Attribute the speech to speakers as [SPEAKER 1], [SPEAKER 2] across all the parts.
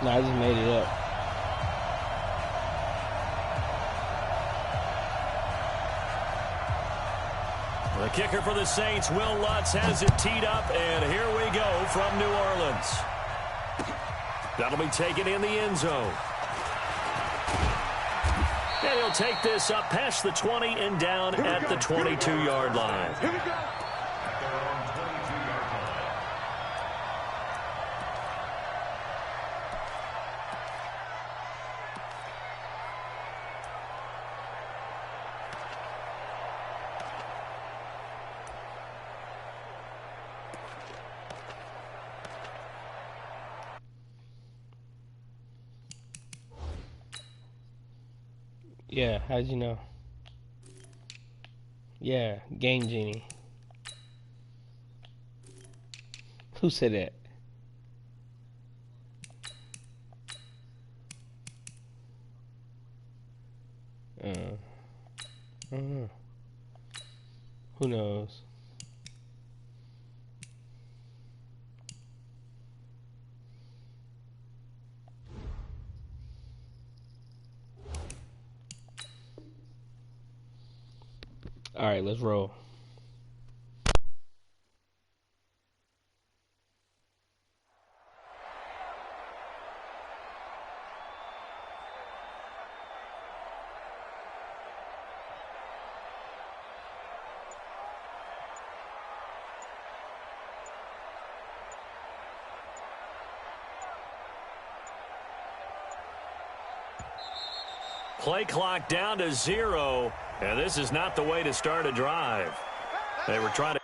[SPEAKER 1] No, I just made it up.
[SPEAKER 2] The kicker for the Saints, Will Lutz, has it teed up, and here we go from New Orleans. That'll be taken in the end zone. And he'll take this up past the 20 and down at the 22-yard line.
[SPEAKER 3] Here we go.
[SPEAKER 1] Yeah, how'd you know? Yeah, Game Genie. Who said that? I don't know. Who knows? All right, let's roll.
[SPEAKER 2] Play clock down to 0, and this is not the way to start a drive. They were trying to...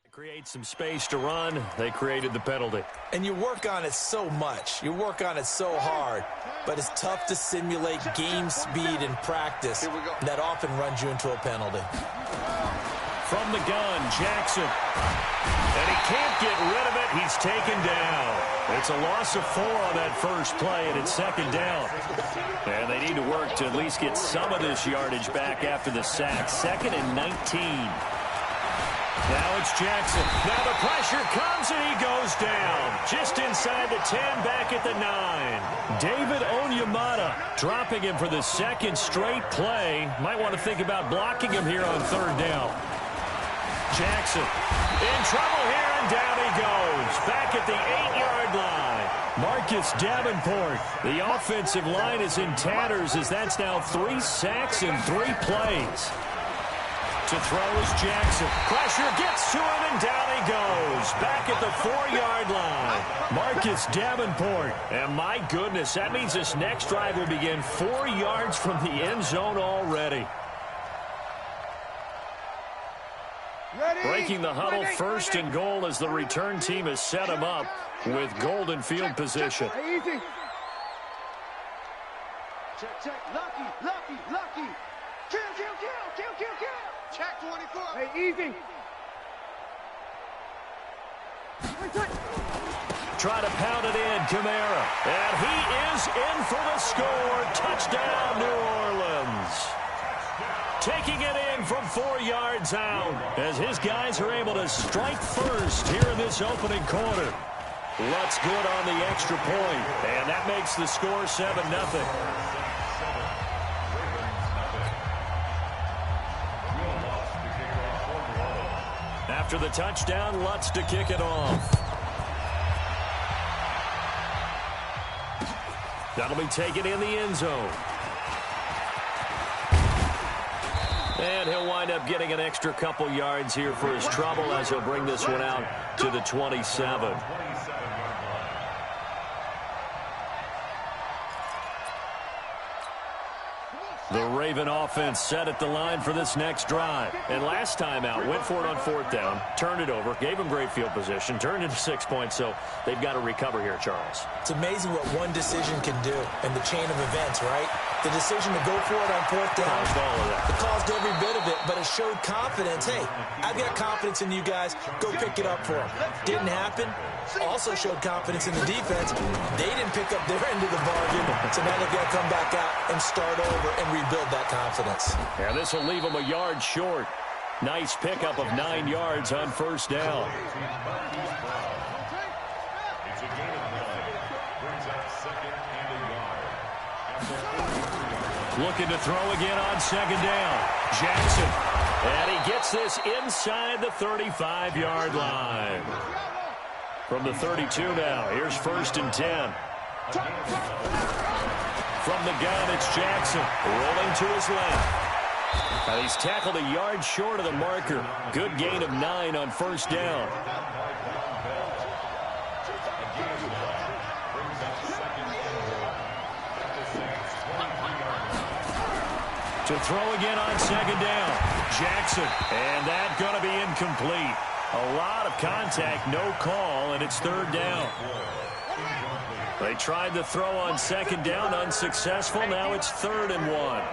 [SPEAKER 2] create some space to run. They created the penalty.
[SPEAKER 4] And you work on it so much. You work on it so hard. But it's tough to simulate game speed in practice. That often runs you into a penalty.
[SPEAKER 2] From the gun, Jackson. And he can't get rid of it. He's taken down. It's a loss of 4 on that first play, and it's second down. And they need to work to at least get some of this yardage back after the sack. 2nd and 19. Now it's Jackson. Now the pressure comes, and he goes down. Just inside the 10, back at the 9. David Onyemata dropping him for the second straight play. Might want to think about blocking him here on 3rd down. Jackson in trouble here, and down he goes. Back at the 8-yard line. Marcus Davenport. The offensive line is in tatters as that's now 3 sacks in 3 plays. To throw is Jackson. Pressure gets to him, and down he goes. Back at the 4-yard line. Marcus Davenport. And my goodness, that means this next drive will begin 4 yards from the end zone already. Breaking the huddle, 1st and goal as the return team has set him up with golden field position.
[SPEAKER 3] Easy. Check. Lucky. Kill. Check 24. Hey, easy.
[SPEAKER 2] Try to pound it in, Kamara. And he is in for the score. Touchdown, New Orleans. Taking it in from 4 yards out as his guys are able to strike first here in this opening quarter. Lutz good on the extra point, and that makes the score 7-0. After the touchdown, Lutz to kick it off. That'll be taken in the end zone. And he'll wind up getting an extra couple yards here for his trouble as he'll bring this one out to the 27. The Raven offense set at the line for this next drive. And last time out, went for it on fourth down, turned it over, gave them great field position, turned into 6 points, so they've got to recover here, Charles.
[SPEAKER 4] It's amazing what one decision can do in the chain of events, right? The decision to go for it on fourth down, it caused every bit of it, but it showed confidence. Hey, I've got confidence in you guys. Go pick it up for them. Didn't happen. Also showed confidence in the defense. They didn't pick up their end of the bargain, so now they've got to come back out and start over and rebuild that confidence.
[SPEAKER 2] Yeah, this will leave them a yard short. Nice pickup of 9 yards on first down. Looking to throw again on second down. Jackson. And he gets this inside the 35-yard line. From the 32 now, here's 1st and 10. From the gun, it's Jackson, rolling to his left. And he's tackled a yard short of the marker. Good gain of 9 on first down. To throw again on second down. Jackson, and that's going to be incomplete. A lot of contact, no call, and it's 3rd down. They tried to throw on second down, unsuccessful. Now it's 3rd and 1.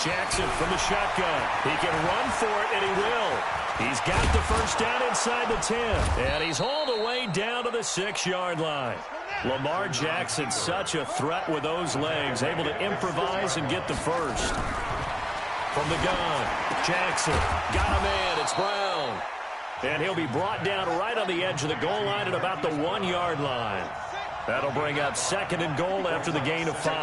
[SPEAKER 2] Jackson from the shotgun. He can run for it, and he will. He's got the first down inside the 10, and he's hauled away down to the 6-yard line. Lamar Jackson, such a threat with those legs, able to improvise and get the first. From the gun, Jackson got a man. It's Brown. And he'll be brought down right on the edge of the goal line at about the 1-yard line. That'll bring up 2nd and goal after the gain of 5.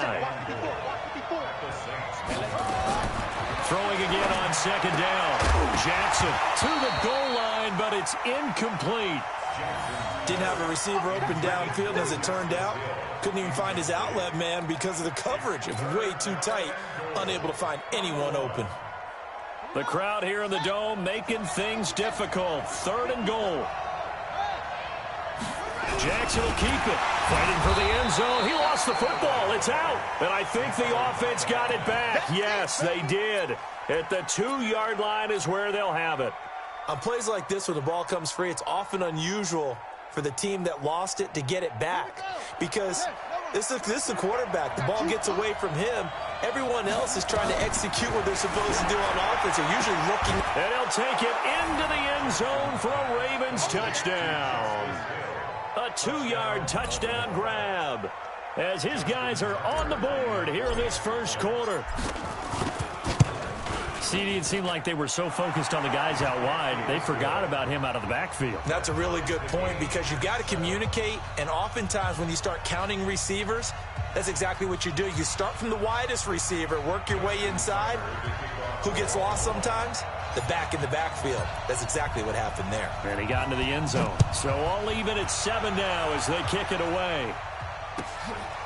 [SPEAKER 2] Throwing again on second down. Jackson to the goal line, but it's incomplete.
[SPEAKER 4] Didn't have a receiver open downfield, as it turned out. Couldn't even find his outlet man because of the coverage. It was way too tight. Unable to find anyone open.
[SPEAKER 2] The crowd here in the Dome making things difficult. 3rd and goal. Jackson will keep it. Fighting for the end zone. He lost the football. It's out. And I think the offense got it back. Yes, they did. At the 2-yard line is where they'll have it.
[SPEAKER 4] On plays like this where the ball comes free, it's often unusual for the team that lost it to get it back. Because this is the quarterback. The ball gets away from him. Everyone else is trying to execute what they're supposed to do on offense. They're usually looking.
[SPEAKER 2] And he'll take it into the end zone for a Ravens touchdown. A 2-yard touchdown grab as his guys are on the board here in this first quarter. CD, it seemed like they were so focused on the guys out wide, they forgot about him out of the backfield.
[SPEAKER 4] That's a really good point because you've got to communicate, and oftentimes when you start counting receivers, that's exactly what you do. You start from the widest receiver, work your way inside. Who gets lost sometimes? The back in the backfield. That's exactly what happened there.
[SPEAKER 2] And he got into the end zone. So all even at 7 now as they kick it away.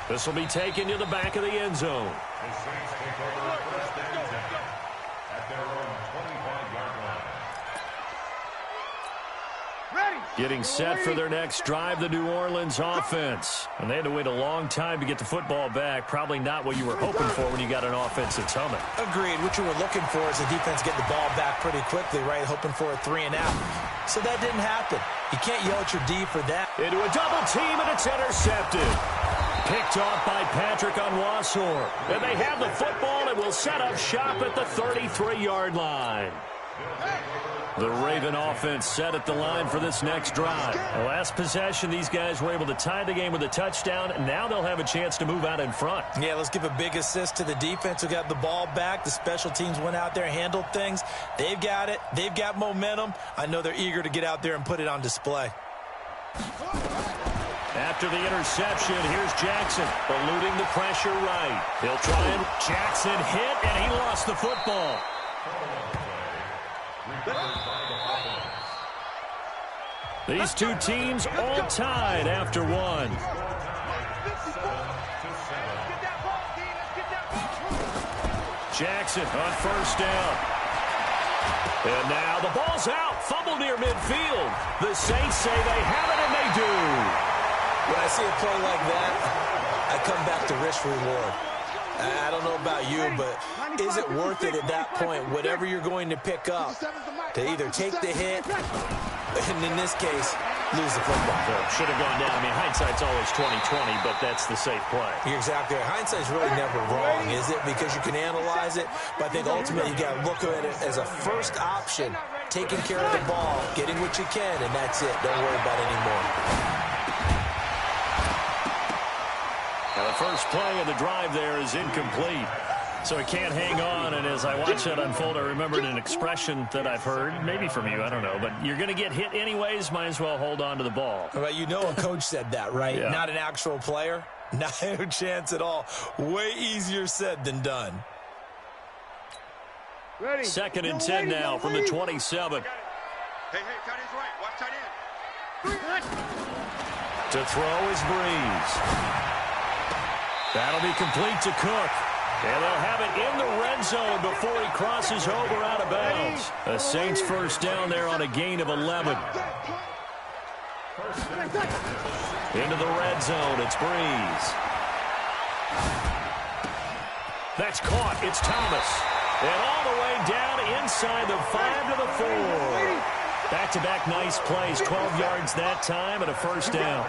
[SPEAKER 2] This will be taken to the back of the end zone. Getting set for their next drive, the New Orleans offense. And they had to wait a long time to get the football back. Probably not what you were hoping for when you got an offense that's humming.
[SPEAKER 4] Agreed. What you were looking for is the defense getting the ball back pretty quickly, right? Hoping for a 3-and-out. So that didn't happen. You can't yell at your D for that.
[SPEAKER 2] Into a double team, and it's intercepted. Picked off by Patrick Onwuasor. And they have the football and will set up shop at the 33-yard line. The Raven offense set at the line for this next drive. The last possession, these guys were able to tie the game with a touchdown, and now they'll have a chance to move out in front.
[SPEAKER 4] Yeah, let's give a big assist to the defense who got the ball back. The special teams went out there, handled things. They've got it. They've got momentum. I know they're eager to get out there and put it on display.
[SPEAKER 2] After the interception, here's Jackson, eluding the pressure right. He'll try and Jackson hit, and he lost the football. These two teams all tied after one. Jackson on first down. And now the ball's out. Fumble near midfield. The Saints say they have it, and they do.
[SPEAKER 4] When I see a play like that, I come back to risk reward. I don't know about you, but is it worth it at that point, whatever you're going to pick up, to either take the hit, and in this case, lose the football?
[SPEAKER 2] So should have gone down. I mean, hindsight's always 20/20, but that's the safe play.
[SPEAKER 4] You're exactly right. Hindsight's really never wrong, is it? Because you can analyze it, but I think ultimately you got to look at it as a first option, taking care of the ball, getting what you can, and that's it. Don't worry about it anymore.
[SPEAKER 2] Now the first play of the drive there is incomplete. So he can't hang on, and as I watch that unfold, I remembered an expression that I've heard, maybe from you, I don't know, but you're going to get hit anyways, might as well hold on to the ball.
[SPEAKER 4] Well, you know a coach said that, right?
[SPEAKER 2] Yeah.
[SPEAKER 4] Not an actual player. No chance at all. Way easier said than done.
[SPEAKER 3] Ready.
[SPEAKER 2] 2nd and 10 now from the 27.
[SPEAKER 3] Hey, tight end's right. Watch tight end.
[SPEAKER 2] To throw is Breeze. That'll be complete to Cook. And they'll have it in the red zone before he crosses over out of bounds. The Saints first down there on a gain of 11. Into the red zone, it's Breeze. That's caught, it's Thomas. And all the way down inside the 5 to the 4. Back-to-back nice plays, 12 yards that time and a first down.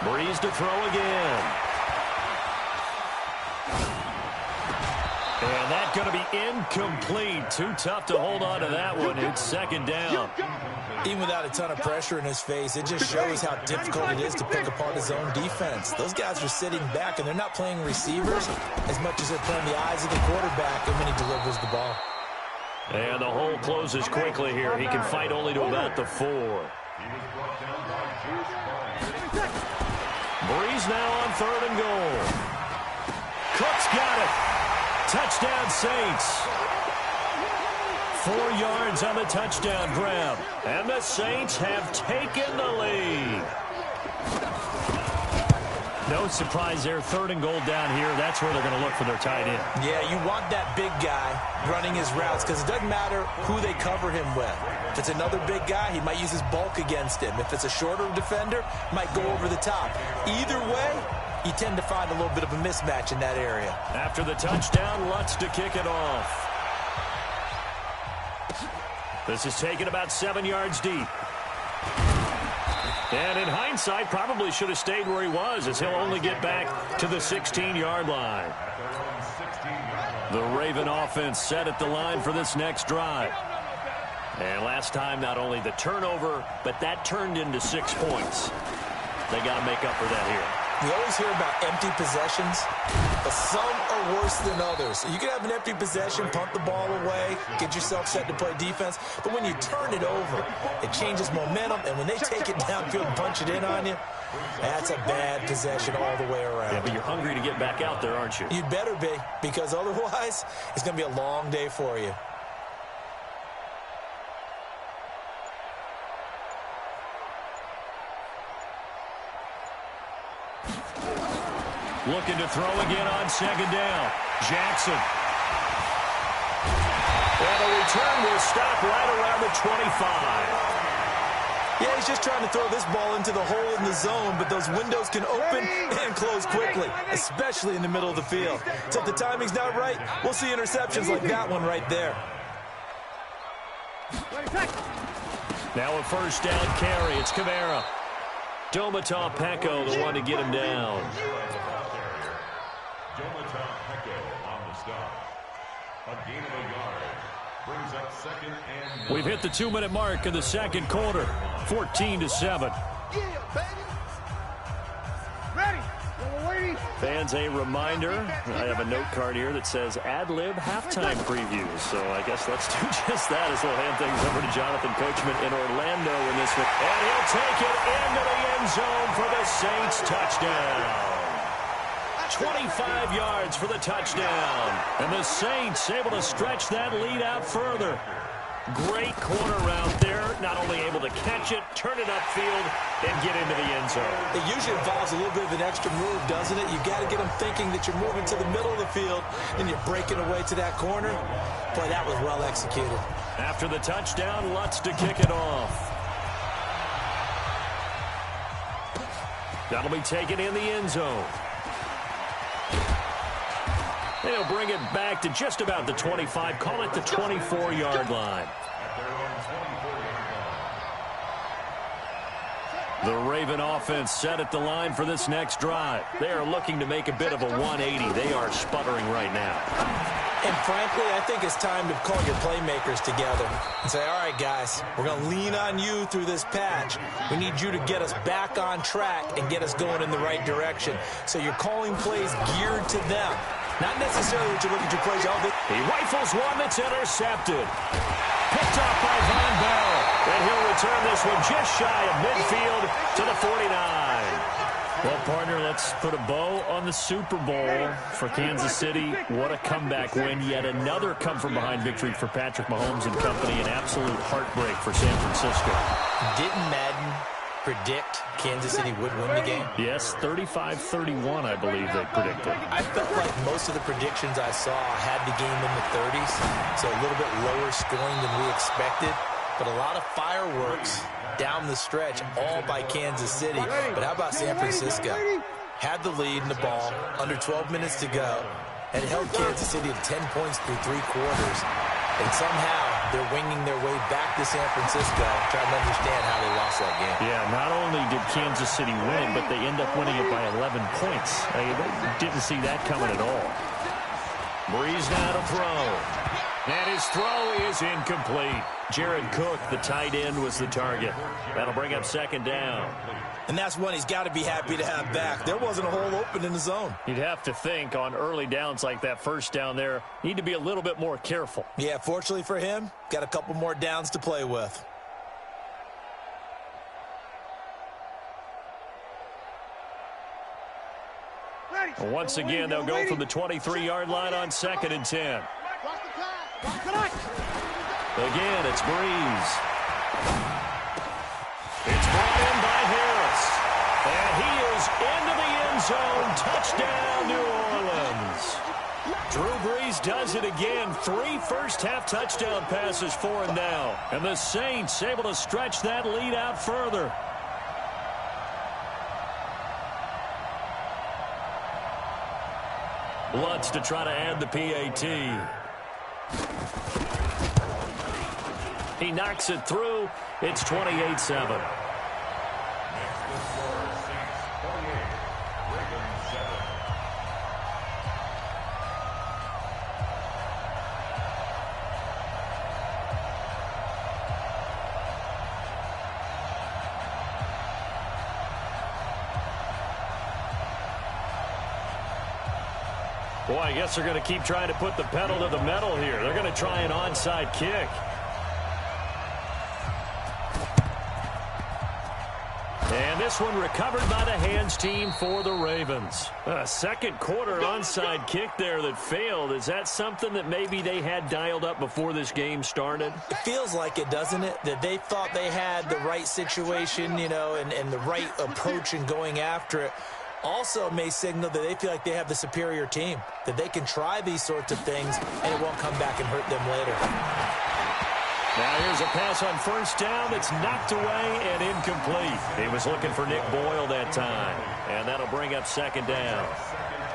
[SPEAKER 2] Breeze to throw again. And that's going to be incomplete. Too tough to hold on to that one. It's 2nd down.
[SPEAKER 4] Even without a ton of pressure in his face, it just shows how difficult it is to pick apart his own defense. Those guys are sitting back, and they're not playing receivers as much as they're playing the eyes of the quarterback and when he delivers the ball.
[SPEAKER 2] And the hole closes quickly here. He can fight only to about the 4. Breeze now on 3rd and goal. Cook's got it. Touchdown Saints. 4 yards on the touchdown grab. And the Saints have taken the lead. No surprise there. 3rd and goal down here. That's where they're going to look for their tight end.
[SPEAKER 4] Yeah, you want that big guy running his routes because it doesn't matter who they cover him with. If it's another big guy, he might use his bulk against him. If it's a shorter defender, might go over the top. Either way, you tend to find a little bit of a mismatch in that area.
[SPEAKER 2] After the touchdown, Lutz to kick it off. This is taken about 7 yards deep. And in hindsight, probably should have stayed where he was, as he'll only get back to the 16-yard line. The Raven offense set at the line for this next drive. And last time, not only the turnover, but that turned into 6 points. They got to make up for that here.
[SPEAKER 4] We always hear about empty possessions, but some are worse than others. You can have an empty possession, punt the ball away, get yourself set to play defense, but when you turn it over, it changes momentum, and when they take it downfield and punch it in on you, that's a bad possession all the way around.
[SPEAKER 2] Yeah, but you're hungry to get back out there, aren't you?
[SPEAKER 4] You'd better be, because otherwise, it's going to be a long day for you.
[SPEAKER 2] Looking to throw again on 2nd down. Jackson. And the return will stop right around the 25.
[SPEAKER 4] Yeah, he's just trying to throw this ball into the hole in the zone, but those windows can open and close quickly, especially in the middle of the field. So if the timing's not right, we'll see interceptions like that one right there.
[SPEAKER 2] Now a first down carry. It's Camara. Domata Peko, the one to get him down. We've hit the 2-minute mark in the second quarter. 14-7.
[SPEAKER 3] Yeah, baby. Ready.
[SPEAKER 2] Fans, a reminder, I have a note card here that says ad-lib halftime previews. So I guess let's do just that as we'll hand things over to Jonathan Coachman in Orlando in this one. And he'll take it into the end zone for the Saints touchdown. 25 yards for the touchdown. And the Saints able to stretch that lead out further. Great corner route there. Not only able to catch it, turn it upfield, and get into the end zone.
[SPEAKER 4] It usually involves a little bit of an extra move, doesn't it? You got to get them thinking that you're moving to the middle of the field and you're breaking away to that corner. Boy, that was well executed.
[SPEAKER 2] After the touchdown, Lutz to kick it off. That'll be taken in the end zone. They'll bring it back to just about the 25. Call it the 24-yard line. The Raven offense set at the line for this next drive. They are looking to make a bit of a 180. They are sputtering right now.
[SPEAKER 4] And frankly, I think it's time to call your playmakers together and say, all right, guys, we're going to lean on you through this patch. We need you to get us back on track and get us going in the right direction. So you're calling plays geared to them. Not necessarily what you're looking to play.
[SPEAKER 2] He rifles one that's intercepted. Picked off by Von Bell. And he'll return this one just shy of midfield to the 49. Well, partner, let's put a bow on the Super Bowl for Kansas City. What a comeback win. Yet another come-from-behind victory for Patrick Mahomes and company. An absolute heartbreak for San Francisco.
[SPEAKER 4] Didn't Madden predict Kansas City would win the game?
[SPEAKER 2] Yes, 35-31, I believe they predicted.
[SPEAKER 4] I felt like most of the predictions I saw had the game in the 30s, so a little bit lower scoring than we expected. But a lot of fireworks down the stretch, all by Kansas City. But how about San Francisco? Had the lead in the ball, under 12 minutes to go, and held Kansas City to 10 points through 3 quarters. And somehow they're winging their way back to San Francisco, trying to understand how they lost that game.
[SPEAKER 2] Yeah, not only did Kansas City win, but they end up winning it by 11 points. They didn't see that coming at all. Breeze now to throw. And his throw is incomplete. Jared Cook, the tight end, was the target. That'll bring up second down.
[SPEAKER 4] And that's one he's got to be happy to have back. There wasn't a hole open in the zone.
[SPEAKER 2] You'd have to think on early downs like that first down there, need to be a little bit more careful.
[SPEAKER 4] Yeah, fortunately for him, got a couple more downs to play with.
[SPEAKER 2] Once again, they'll go from the 23-yard line on 2nd and 10. Again, it's Breeze. It's brought in by Harris. And he is into the end zone. Touchdown, New Orleans. Drew Brees does it again. 3 first-half touchdown passes for him now. And the Saints able to stretch that lead out further. Lutz to try to add the PAT. He knocks it through. It's 28-7. Boy, I guess they're going to keep trying to put the pedal to the metal here. They're going to try an onside kick. And this one recovered by the hands team for the Ravens. A second quarter onside kick there that failed. Is that something that maybe they had dialed up before this game started?
[SPEAKER 4] It feels like it, doesn't it? That they thought they had the right situation, you know, and the right approach in going after it. Also may signal that they feel like they have the superior team, that they can try these sorts of things and it won't come back and hurt them later.
[SPEAKER 2] Now here's a pass on first down that's knocked away and incomplete. He was looking for Nick Boyle that time, and that'll bring up second down.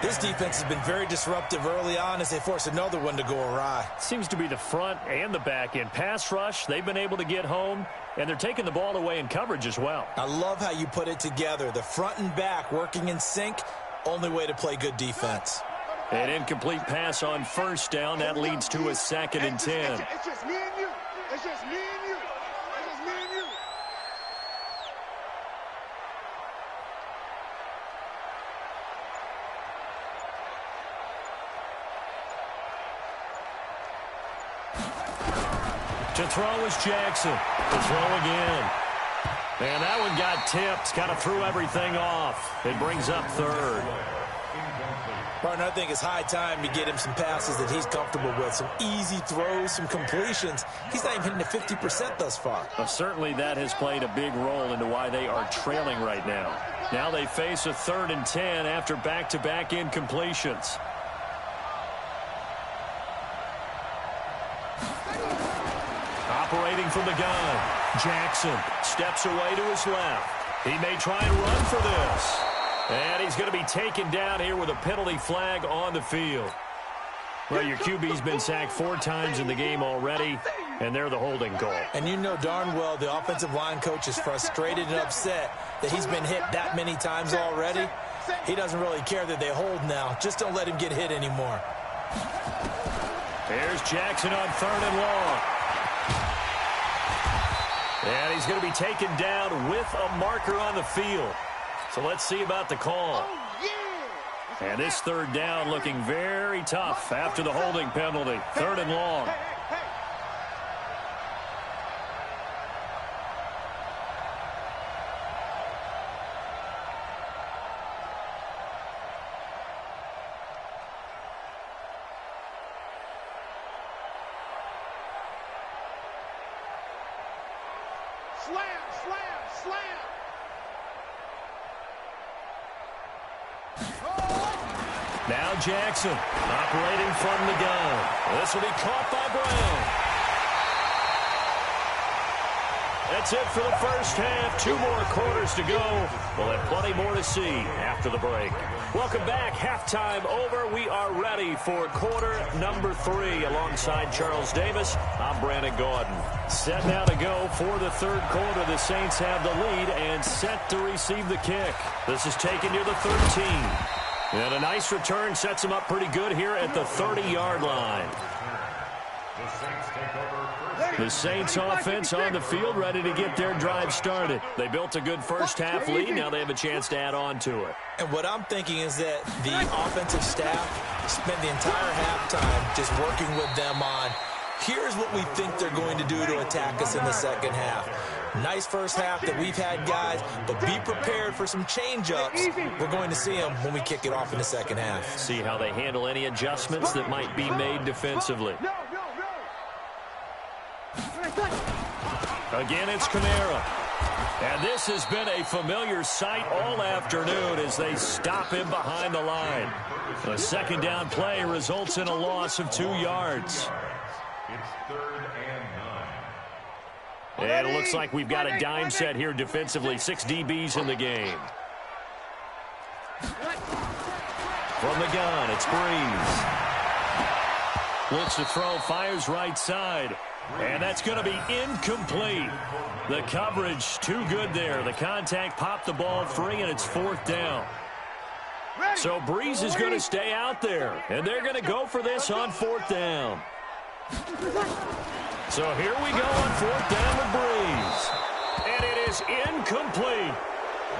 [SPEAKER 4] This defense has been very disruptive early on as they force another one to go awry.
[SPEAKER 2] Seems to be the front and the back end. Pass rush, they've been able to get home, and they're taking the ball away in coverage as well.
[SPEAKER 4] I love how you put it together. The front and back working in sync, only way to play good defense.
[SPEAKER 2] An incomplete pass on first down. That leads to a 2nd and 10.
[SPEAKER 3] It's just me and you. It's just me and you. It's just me and you.
[SPEAKER 2] To throw is Jackson. To throw again. And that one got tipped. Kind of threw everything off. It brings up third.
[SPEAKER 4] Partner, I think it's high time to get him some passes that he's comfortable with. Some easy throws, some completions. He's not even hitting the 50% thus far.
[SPEAKER 2] Well, certainly that has played a big role into why they are trailing right now. Now they face a 3rd and 10 after back-to-back incompletions. Operating from the gun, Jackson steps away to his left. He may try and run for this. And he's going to be taken down here with a penalty flag on the field. Well, your QB's been sacked 4 times in the game already, and they're the holding call.
[SPEAKER 4] And you know darn well the offensive line coach is frustrated and upset that he's been hit that many times already. He doesn't really care that they hold now. Just don't let him get hit anymore.
[SPEAKER 2] There's Jackson on 3rd and long. And he's going to be taken down with a marker on the field. So let's see about the call. And this 3rd down looking very tough after the holding penalty. 3rd and long.
[SPEAKER 3] Slam, slam, slam.
[SPEAKER 2] Now Jackson operating from the gun. This will be caught by Brown. That's it for the first half. 2 more quarters to go. We'll have plenty more to see after the break. Welcome back. Halftime over. We are ready for quarter number 3. Alongside Charles Davis, I'm Brandon Gaudin. Set now to go for the 3rd quarter. The Saints have the lead and set to receive the kick. This is taken near the 13. And a nice return sets them up pretty good here at the 30-yard line. The Saints offense on the field, ready to get their drive started. They built a good first half lead. Now they have a chance to add on to it.
[SPEAKER 4] And what I'm thinking is that the offensive staff spent the entire halftime just working with them on, here's what we think they're going to do to attack us in the second half. Nice first half that we've had, guys, but be prepared for some change-ups. We're going to see them when we kick it off in the second half.
[SPEAKER 2] See how they handle any adjustments that might be made defensively. Again, it's Kamara. And this has been a familiar sight all afternoon as they stop him behind the line. A second down play results in a loss of 2 yards.
[SPEAKER 3] It's 3rd and 9.
[SPEAKER 2] And it looks like we've got a dime set here defensively. 6 DBs in the game. From the gun, it's Breeze. Looks to throw, fires right side. And that's going to be incomplete. The coverage too good there. The contact popped the ball free, and it's 4th down. So Breeze is going to stay out there, and they're going to go for this on 4th down. So here we go on 4th down with Breeze. And it is incomplete.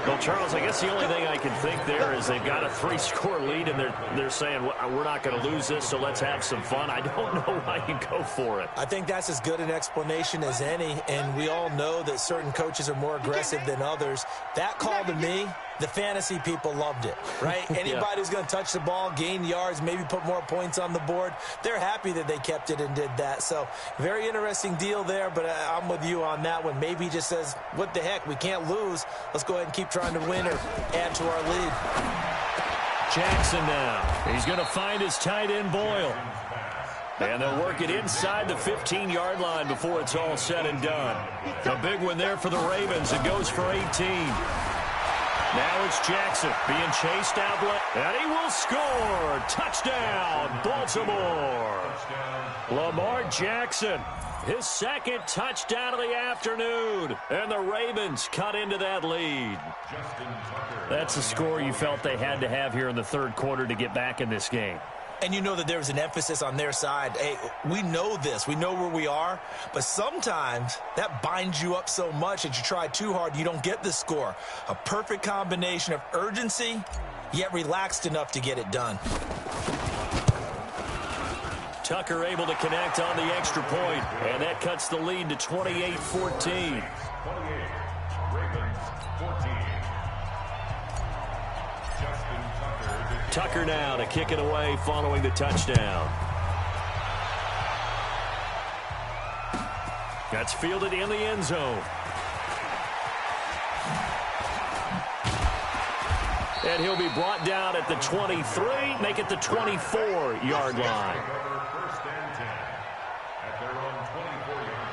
[SPEAKER 2] Well, Charles, I guess the only thing I can think there is they've got a 3-score lead, and they're saying, we're not going to lose this, so let's have some fun. I don't know why you go for it.
[SPEAKER 4] I think that's as good an explanation as any, and we all know that certain coaches are more aggressive than others. That call to me, the fantasy people loved it, right? Anybody who's going to touch the ball, gain yards, maybe put more points on the board, they're happy that they kept it and did that. So very interesting deal there, but I'm with you on that one. Maybe he just says, what the heck, we can't lose. Let's go ahead and keep trying to win or add to our lead.
[SPEAKER 2] Jackson now. He's going to find his tight end, Boyle. And they'll work it inside the 15-yard line before it's all said and done. A big one there for the Ravens. It goes for 18. Now it's Jackson being chased out left, and he will score. Touchdown, Baltimore. Lamar Jackson, his 2nd touchdown of the afternoon, and the Ravens cut into that lead. That's a score you felt they had to have here in the 3rd quarter to get back in this game.
[SPEAKER 4] And you know that there's an emphasis on their side. Hey, we know this. We know where we are. But sometimes that binds you up so much that you try too hard, you don't get the score. A perfect combination of urgency, yet relaxed enough to get it done.
[SPEAKER 2] Tucker able to connect on the extra point, and that cuts the lead to 28-14. Tucker now to kick it away following the touchdown. That's fielded in the end zone. And he'll be brought down at the 23, make it the 24-yard line.
[SPEAKER 5] First and 10 at their own 24-yard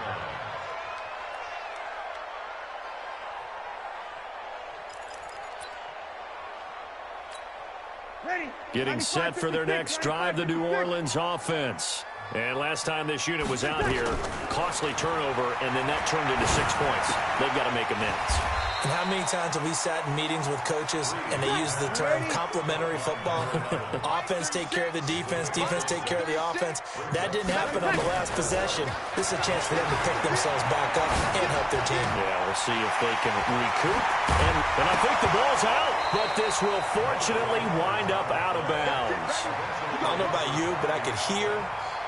[SPEAKER 5] line.
[SPEAKER 2] Getting set for their next drive, the New Orleans offense. And last time this unit was out here, costly turnover, and then that turned into 6 points. They've got to make amends.
[SPEAKER 4] And how many times have we sat in meetings with coaches and they use the term complementary football? Offense take care of the defense, defense take care of the offense. That didn't happen on the last possession. This is a chance for them to pick themselves back up and help their team.
[SPEAKER 2] Yeah, we'll see if they can recoup. And I think the ball's out, but this will fortunately wind up out of bounds.
[SPEAKER 4] I don't know about you, but I could hear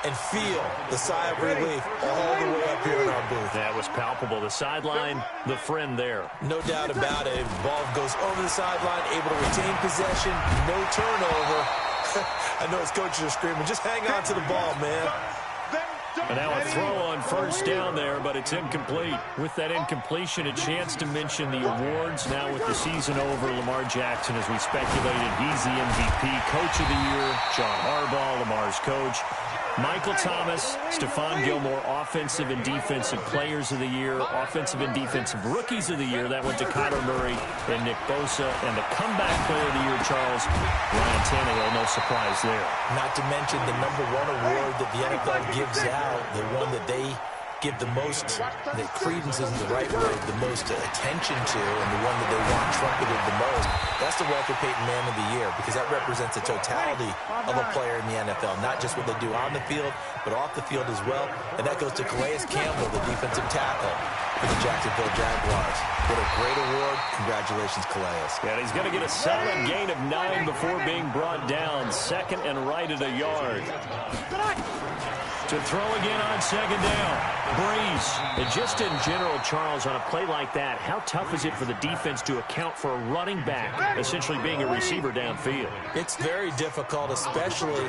[SPEAKER 4] and feel the sigh of relief all the way up here in our booth.
[SPEAKER 2] That was palpable. The sideline, the friend there.
[SPEAKER 4] No doubt about it. The ball goes over the sideline, able to retain possession, no turnover. I know his coaches are screaming, just hang on to the ball, man.
[SPEAKER 2] And now a throw on first down there, but it's incomplete. With that incompletion, a chance to mention the awards. Now with the season over, Lamar Jackson, as we speculated, he's the MVP, Coach of the Year, John Harbaugh, Lamar's coach. Michael Thomas, Stephon Gilmore, Offensive and Defensive Players of the Year, Offensive and Defensive Rookies of the Year. That went to Kyler Murray and Nick Bosa. And the Comeback Player of the Year, Charles, Ryan Tannehill, no surprise there.
[SPEAKER 4] Not to mention the #1 award that the NFL gives out, the one that they give the most, that credence isn't the right word, the most attention to, and the one that they want trumpeted the most. That's the Walter Payton Man of the Year, because that represents the totality of a player in the NFL, not just what they do on the field, but off the field as well. And that goes to Calais Campbell, the defensive tackle for the Jacksonville Jaguars. What a great award. Congratulations, Calais.
[SPEAKER 2] Yeah, he's going to get a solid gain of 9 before being brought down. Second and right at a yard. To throw again on second down. Breeze. And just in general, Charles, on a play like that, how tough is it for the defense to account for a running back essentially being a receiver downfield?
[SPEAKER 4] It's very difficult, especially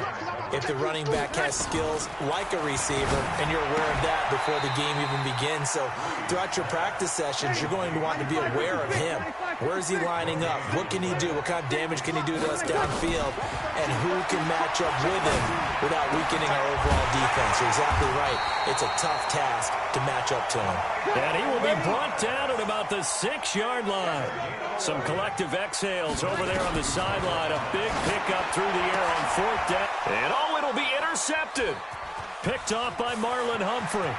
[SPEAKER 4] if the running back has skills like a receiver, and you're aware of that before the game even begins. So throughout your practice sessions, you're going to want to be aware of him. Where is he lining up? What can he do? What kind of damage can he do to us downfield? And who can match up with him without weakening our overall defense? You're exactly right. It's a tough task to match up to him.
[SPEAKER 2] And he will be brought down at about the 6-yard line. Some collective exhales over there on the sideline. A big pickup through the air on 4th down. And oh, it'll be intercepted. Picked off by Marlon Humphrey.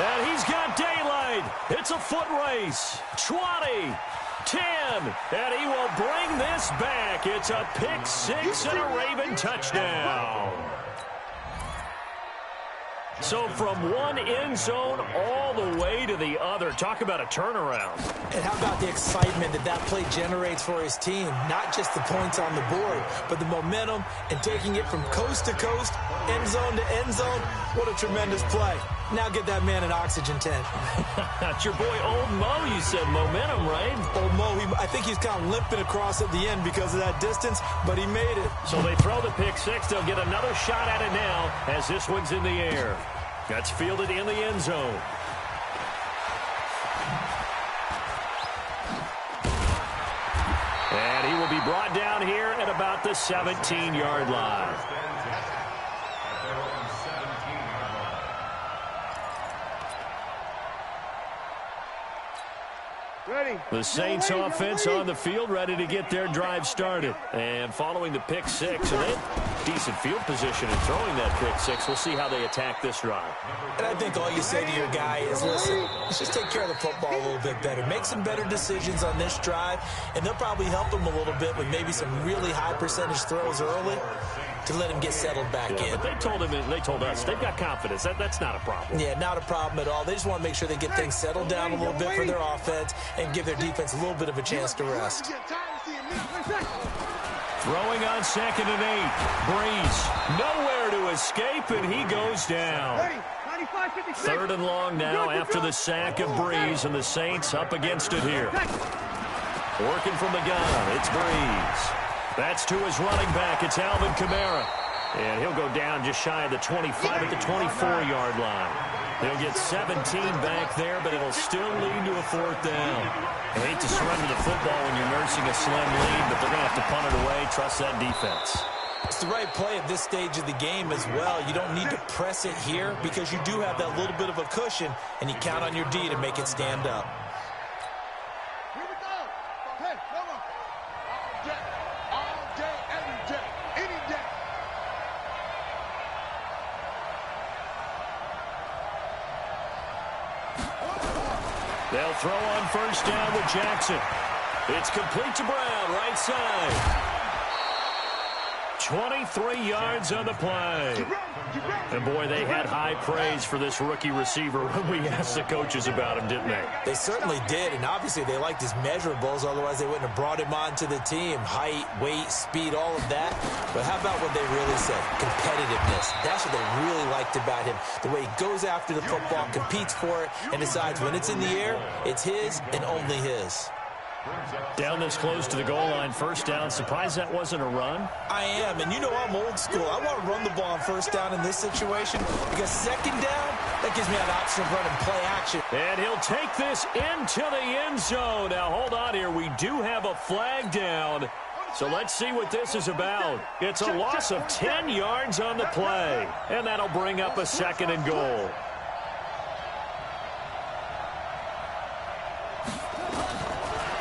[SPEAKER 2] And he's got daylight. It's a foot race. 20. 10, and he will bring this back. It's a pick 6 and a Raven touchdown. So from one end zone all the way to the other. Talk about a turnaround.
[SPEAKER 4] And how about the excitement that that play generates for his team? Not just the points on the board, but the momentum and taking it from coast to coast, end zone to end zone. What a tremendous play. Now get that man an oxygen tent.
[SPEAKER 2] That's your boy Old Mo, you said. Momentum, right?
[SPEAKER 4] Old Mo, I think he's kind of limping across at the end because of that distance, but he made it.
[SPEAKER 2] So they throw the pick 6. They'll get another shot at it now as this one's in the air. That's fielded in the end zone. And he will be brought down here at about the 17-yard line. The Saints offense on the field, ready to get their drive started. And following the pick 6, and they had decent field position in throwing that pick 6. We'll see how they attack this drive.
[SPEAKER 4] And I think all you say to your guy is, listen, let's just take care of the football a little bit better. Make some better decisions on this drive, and they'll probably help him a little bit with maybe some really high percentage throws early to let him get settled back in.
[SPEAKER 2] But they told him, and they told us, they've got confidence. That's not a problem.
[SPEAKER 4] Yeah, not a problem at all. They just want to make sure they get things settled down a little bit for their offense and give their defense a little bit of a chance to rest.
[SPEAKER 2] Throwing on 2nd and 8. Breeze nowhere to escape, and he goes down. 3rd and long now after the sack of Breeze, and the Saints up against it here. Working from the gun, it's Breeze. That's to his running back. It's Alvin Kamara. And he'll go down just shy of the 25 at the 24-yard line. He'll get 17 back there, but it'll still lead to a 4th down. I hate to surrender the football when you're nursing a slim lead, but they're going to have to punt it away. Trust that defense.
[SPEAKER 4] It's the right play at this stage of the game as well. You don't need to press it here because you do have that little bit of a cushion, and you count on your D to make it stand up.
[SPEAKER 3] Here we go. Hey, come on. All day, every day, any day.
[SPEAKER 2] They'll throw on 1st down with Jackson. It's complete to Brown, right side. 23 yards on the play. And, boy, they had high praise for this rookie receiver when we asked the coaches about him, didn't they?
[SPEAKER 4] They certainly did, and obviously they liked his measurables, otherwise they wouldn't have brought him onto the team. Height, weight, speed, all of that. But how about what they really said? Competitiveness. That's what they really liked about him. The way he goes after the football, competes for it, and decides when it's in the air, it's his and only his.
[SPEAKER 2] Down this close to the goal line, 1st down. Surprised that wasn't a run?
[SPEAKER 4] I am, and you know I'm old school. I want to run the ball on 1st down in this situation because 2nd down, that gives me an option of running play action.
[SPEAKER 2] And he'll take this into the end zone. Now, hold on here. We do have a flag down. So let's see what this is about. It's a loss of 10 yards on the play, and that'll bring up a 2nd and goal.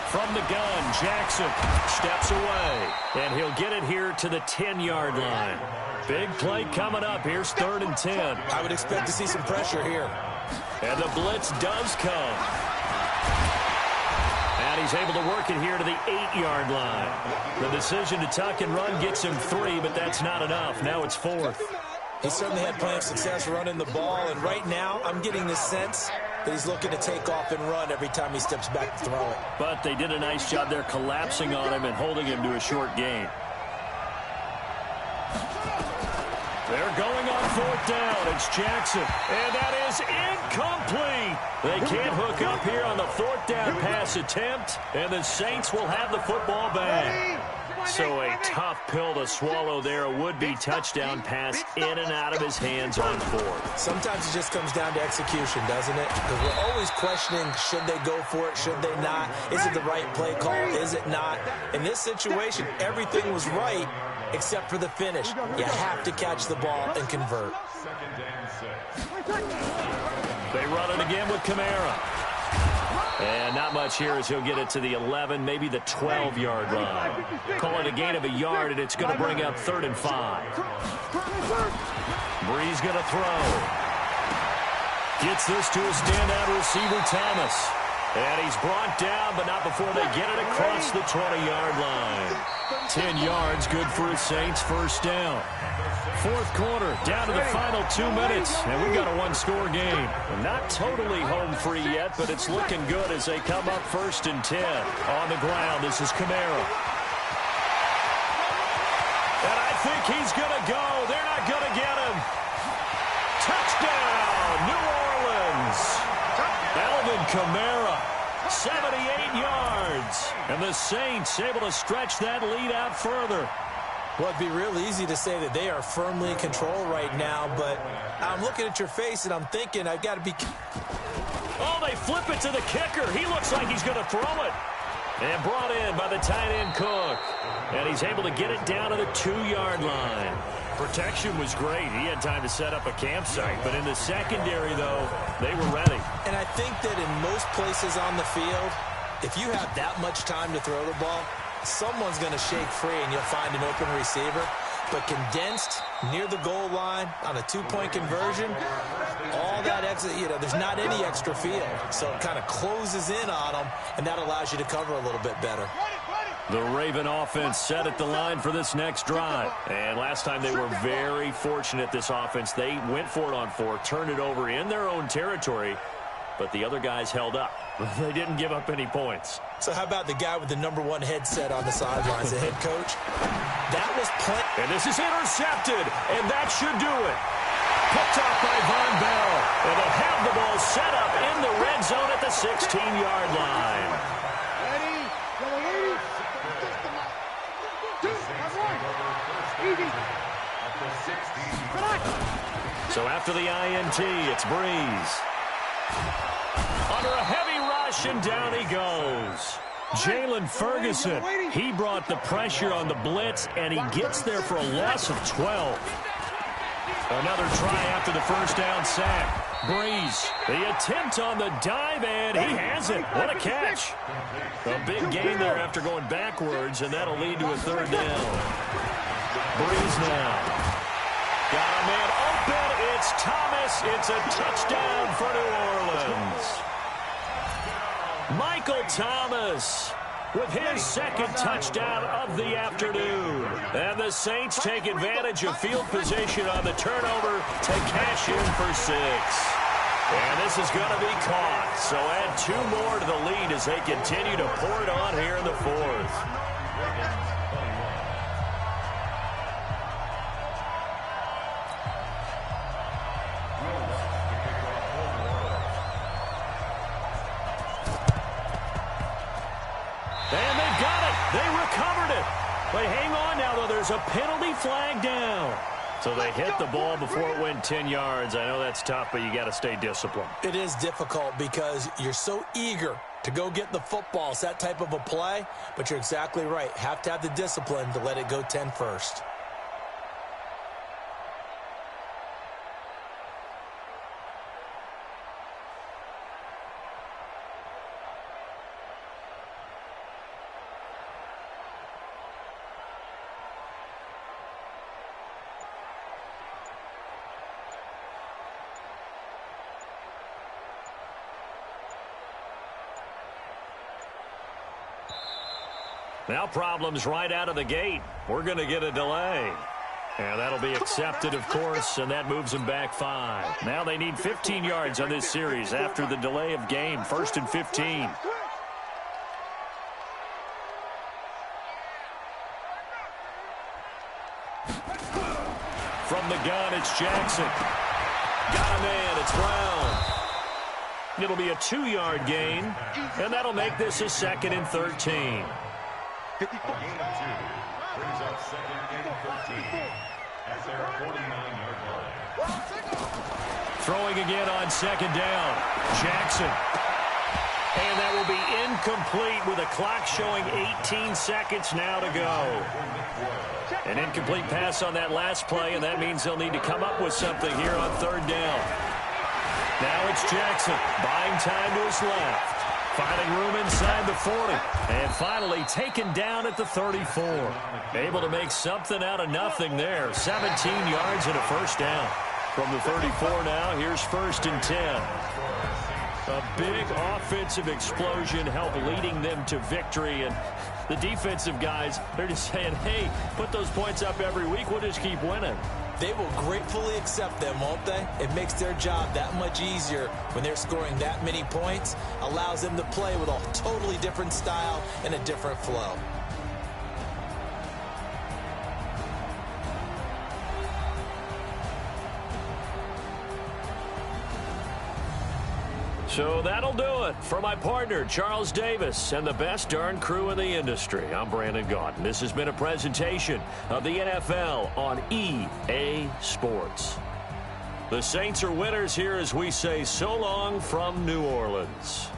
[SPEAKER 2] From the gun, Jackson steps away, and he'll get it here to the 10-yard line. Big play coming up. Here's 3rd and 10.
[SPEAKER 4] I would expect to see some pressure here.
[SPEAKER 2] And the blitz does come. And he's able to work it here to the 8-yard line. The decision to tuck and run gets him 3, but that's not enough. Now it's 4th.
[SPEAKER 4] He certainly had plenty of success running the ball, and right now I'm getting the sense that he's looking to take off and run every time he steps back to throw it.
[SPEAKER 2] But they did a nice job there collapsing on him and holding him to a short gain. They're going on 4th down. It's Jackson, and that is incomplete. They can't hook up here on the 4th down pass attempt, and the Saints will have the football back. So a tough pill to swallow there. A would-be touchdown pass in and out of his hands on 4th.
[SPEAKER 4] Sometimes it just comes down to execution, doesn't it? Because we're always questioning, should they go for it, should they not? Is it the right play call? Is it not? In this situation, everything was right except for the finish. You have to catch the ball and convert.
[SPEAKER 2] They run it again with Kamara. And not much here as he'll get it to the 11, maybe the 12-yard line. Call it a gain of a yard, and it's going to bring up 3rd and 5. Breeze going to throw. Gets this to a standout receiver, Thomas. And he's brought down, but not before they get it across the 20-yard line. 10 yards, good for a Saints 1st down. 4th quarter, down to the final 2 minutes, and we've got a 1-score game. Not totally home free yet, but it's looking good as they come up 1st and 10. On the ground, this is Kamara. And I think he's going to go. They're not going to get him. Touchdown, New Orleans. Alvin Kamara, 78 yards. And the Saints able to stretch that lead out further.
[SPEAKER 4] Well, it'd be real easy to say that they are firmly in control right now, but I'm looking at your face and I'm thinking I've got to be...
[SPEAKER 2] Oh, they flip it to the kicker. He looks like he's going to throw it. And brought in by the tight end Cook. And he's able to get it down to the 2-yard line. Protection was great. He had time to set up a campsite. But in the secondary, though, they were ready.
[SPEAKER 4] And I think that in most places on the field, if you have that much time to throw the ball, someone's going to shake free and you'll find an open receiver. But condensed near the goal line on a 2-point conversion, all that extra, there's not any extra field. So it kind of closes in on them, and that allows you to cover a little bit better.
[SPEAKER 2] The Raven offense set at the line for this next drive. And last time they were very fortunate, this offense. They went for it on 4, turned it over in their own territory, but the other guys held up. They didn't give up any points.
[SPEAKER 4] So how about the guy with the #1 headset on the sidelines, the head coach? That was plenty.
[SPEAKER 2] And this is intercepted, and that should do it. Picked off by Von Bell, and they'll have the ball set up in the red zone at the 16-yard line.
[SPEAKER 3] Ready? Double ready. Just the mic. Two. That's right. Easy.
[SPEAKER 2] So after the INT, it's Breeze. Under a heavy rush, and down he goes. Jalen Ferguson, he brought the pressure on the blitz, and he gets there for a loss of 12. Another try after the first down sack. Breeze, the attempt on the dive, and he has it. What a catch. A big gain there after going backwards, and that'll lead to a third down. Breeze now. Got a man open. It's Thomas. It's a touchdown for New Orleans. Michael Thomas with his second touchdown of the afternoon. And the Saints take advantage of field position on the turnover to cash in for 6. And this is going to be caught. So add 2 more to the lead as they continue to pour it on here in the 4th. And they've got it. They recovered it. But hang on now, though. There's a penalty flag down. So they hit the ball before it went 10 yards. I know that's tough, but you got to stay disciplined.
[SPEAKER 4] It is difficult because you're so eager to go get the football. It's that type of a play, but you're exactly right. Have to have the discipline to let it go 10 first.
[SPEAKER 2] Now problems right out of the gate. We're going to get a delay. And that'll be accepted, of course, and that moves them back 5. Now they need 15 yards on this series after the delay of game. 1st and 15. From the gun, it's Jackson. Got a man, it's Brown. It'll be a 2-yard gain, and that'll make this a 2nd and 13.
[SPEAKER 5] Gain of 2 brings up 2nd and 13 at their 49-yard line.
[SPEAKER 2] Throwing again on 2nd down. Jackson. And that will be incomplete with a clock showing 18 seconds now to go. An incomplete pass on that last play, and that means they'll need to come up with something here on 3rd down. Now it's Jackson buying time to his left. Finding room inside the 40. And finally taken down at the 34. Able to make something out of nothing there. 17 yards and a 1st down. From the 34 now, here's 1st and 10. A big offensive explosion helped leading them to victory. And the defensive guys, they're just saying, hey, put those points up every week. We'll just keep winning.
[SPEAKER 4] They will gratefully accept them, won't they? It makes their job that much easier when they're scoring that many points. Allows them to play with a totally different style and a different flow.
[SPEAKER 2] So that'll do it for my partner, Charles Davis, and the best darn crew in the industry. I'm Brandon Gaudin. This has been a presentation of the NFL on EA Sports. The Saints are winners here as we say so long from New Orleans.